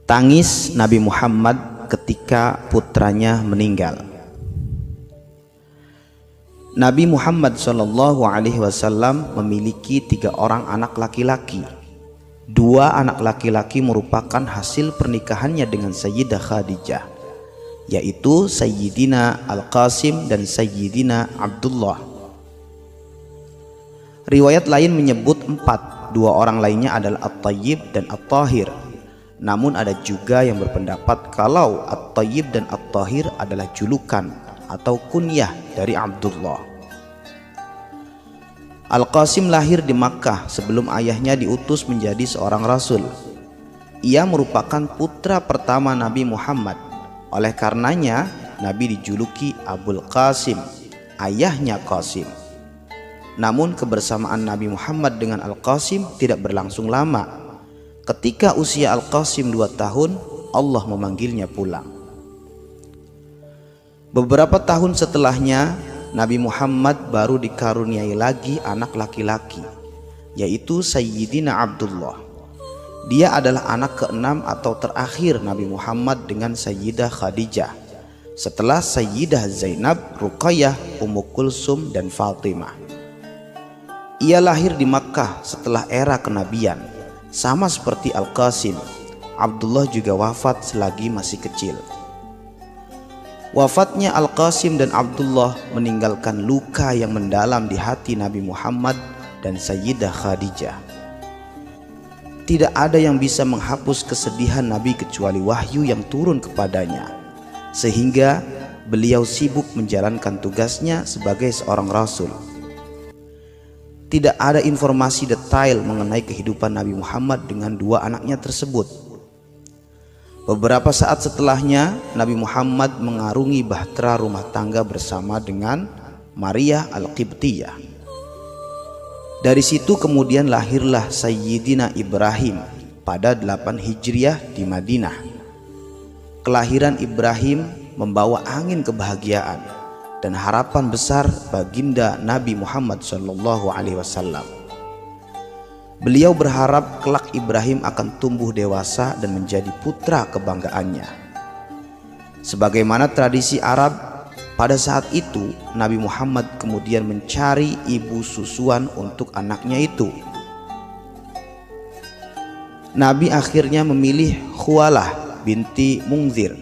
Tangis Nabi Muhammad ketika putranya meninggal. Nabi Muhammad SAW memiliki 3 orang anak laki-laki. 2 anak laki-laki merupakan hasil pernikahannya dengan Sayyidah Khadijah, yaitu Sayyidina Al-Qasim dan Sayyidina Abdullah. Riwayat lain menyebut 4, 2 orang lainnya adalah At-Tayyib dan At-Tahir. Namun ada juga yang berpendapat kalau At-Tayyib dan At-Tahir adalah julukan atau kunyah dari Abdullah. Al-Qasim lahir di Makkah sebelum ayahnya diutus menjadi seorang rasul. Ia merupakan putra pertama Nabi Muhammad. Oleh karenanya Nabi dijuluki Abul Qasim, ayahnya Qasim. Namun kebersamaan Nabi Muhammad dengan Al-Qasim tidak berlangsung lama. Ketika usia Al-Qasim 2 tahun, Allah memanggilnya pulang. Beberapa tahun setelahnya, Nabi Muhammad baru dikaruniai lagi anak laki-laki, yaitu Sayyidina Abdullah. Dia adalah anak ke-6 atau terakhir Nabi Muhammad dengan Sayyidah Khadijah, setelah Sayyidah Zainab, Ruqayyah, Ummu Kulsum, dan Fatimah. Ia lahir di Makkah setelah era kenabian. Sama seperti Al-Qasim, Abdullah juga wafat selagi masih kecil. Wafatnya Al-Qasim dan Abdullah meninggalkan luka yang mendalam di hati Nabi Muhammad dan Sayyidah Khadijah. Tidak ada yang bisa menghapus kesedihan Nabi kecuali wahyu yang turun kepadanya, sehingga beliau sibuk menjalankan tugasnya sebagai seorang rasul. Tidak ada informasi detail mengenai kehidupan Nabi Muhammad dengan 2 anaknya tersebut. Beberapa saat setelahnya, Nabi Muhammad mengarungi bahtera rumah tangga bersama dengan Maria Al-Qibtiyah. Dari situ kemudian lahirlah Sayyidina Ibrahim pada 8 Hijriah di Madinah. Kelahiran Ibrahim membawa angin kebahagiaan dan harapan besar baginda Nabi Muhammad SAW. Beliau berharap kelak Ibrahim akan tumbuh dewasa dan menjadi putra kebanggaannya. Sebagaimana tradisi Arab, pada saat itu Nabi Muhammad kemudian mencari ibu susuan untuk anaknya itu. Nabi akhirnya memilih Khuwalah binti Munzir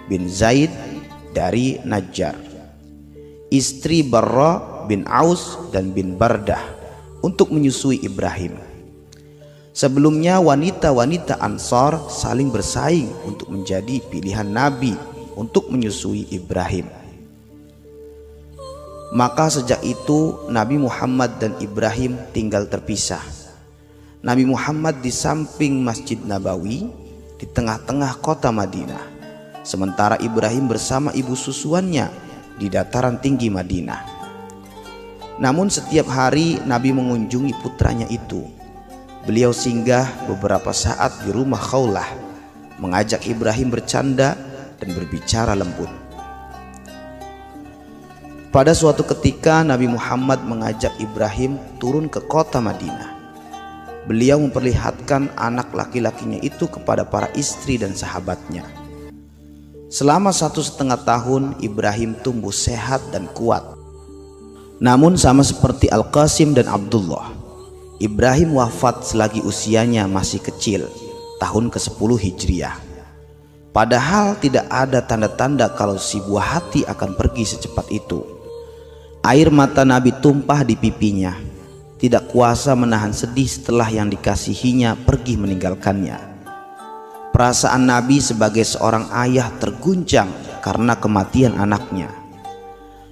bin Zaid dari Najjar, istri Barra bin Aus dan bin Bardah, untuk menyusui Ibrahim. Sebelumnya wanita-wanita Ansar saling bersaing untuk menjadi pilihan Nabi untuk menyusui Ibrahim. Maka sejak itu Nabi Muhammad dan Ibrahim tinggal terpisah. Nabi Muhammad di samping Masjid Nabawi di tengah-tengah kota Madinah, sementara Ibrahim bersama ibu susuannya di dataran tinggi Madinah. Namun setiap hari Nabi mengunjungi putranya itu. Beliau singgah beberapa saat di rumah Khawlah, mengajak Ibrahim bercanda dan berbicara lembut. Pada suatu ketika Nabi Muhammad mengajak Ibrahim turun ke kota Madinah. Beliau memperlihatkan anak laki-lakinya itu kepada para istri dan sahabatnya. Selama 1,5 tahun Ibrahim tumbuh sehat dan kuat. Namun sama seperti Al-Qasim dan Abdullah, Ibrahim wafat selagi usianya masih kecil, tahun ke-10 Hijriah. Padahal tidak ada tanda-tanda kalau si buah hati akan pergi secepat itu. Air mata Nabi tumpah di pipinya, tidak kuasa menahan sedih setelah yang dikasihinya pergi meninggalkannya. Perasaan Nabi sebagai seorang ayah terguncang karena kematian anaknya.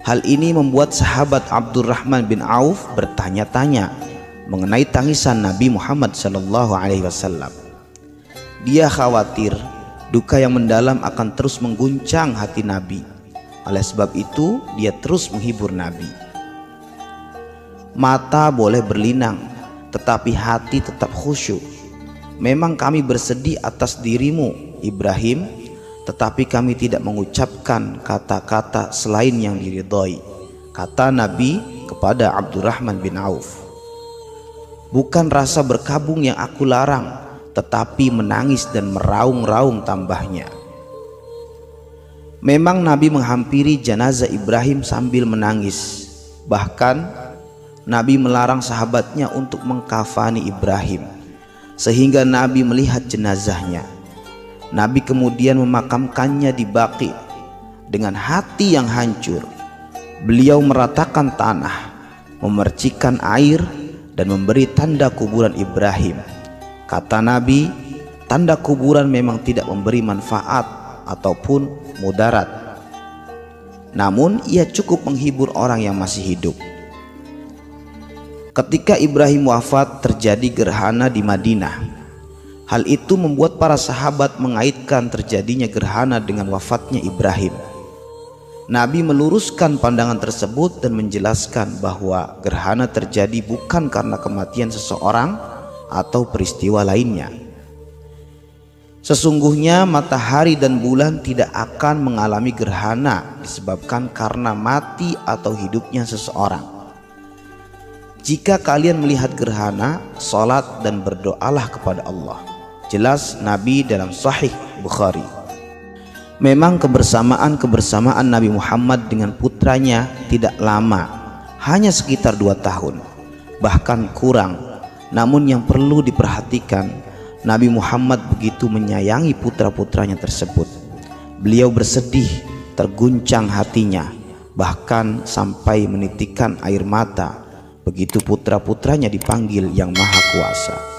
Hal ini membuat sahabat Abdurrahman bin Auf bertanya-tanya mengenai tangisan Nabi Muhammad SAW. Dia khawatir duka yang mendalam akan terus mengguncang hati Nabi. Oleh sebab itu dia terus menghibur Nabi. Mata boleh berlinang, tetapi hati tetap khusyuk. Memang kami bersedih atas dirimu, Ibrahim, tetapi kami tidak mengucapkan kata-kata selain yang diridhoi, kata Nabi kepada Abdurrahman bin Auf. Bukan rasa berkabung yang aku larang, tetapi menangis dan meraung-raung tambahnya. Memang Nabi menghampiri jenazah Ibrahim sambil menangis. Bahkan Nabi melarang sahabatnya untuk mengkafani Ibrahim, sehingga Nabi melihat jenazahnya. Nabi kemudian memakamkannya di Baqi. Dengan hati yang hancur, beliau meratakan tanah, memercikkan air, dan memberi tanda kuburan Ibrahim. Kata Nabi, tanda kuburan memang tidak memberi manfaat ataupun mudarat, namun ia cukup menghibur orang yang masih hidup. Ketika Ibrahim wafat, terjadi gerhana di Madinah. Hal itu membuat para sahabat mengaitkan terjadinya gerhana dengan wafatnya Ibrahim. Nabi meluruskan pandangan tersebut dan menjelaskan bahwa gerhana terjadi bukan karena kematian seseorang atau peristiwa lainnya. Sesungguhnya matahari dan bulan tidak akan mengalami gerhana disebabkan karena mati atau hidupnya seseorang. Jika kalian melihat gerhana, salat dan berdoalah kepada Allah. Jelas Nabi dalam Sahih Bukhari. Memang kebersamaan Nabi Muhammad dengan putranya tidak lama, hanya sekitar 2 tahun, bahkan kurang. Namun yang perlu diperhatikan, Nabi Muhammad begitu menyayangi putra-putranya tersebut. Beliau bersedih, terguncang hatinya, bahkan sampai menitikkan air mata begitu putra-putranya dipanggil Yang Maha Kuasa.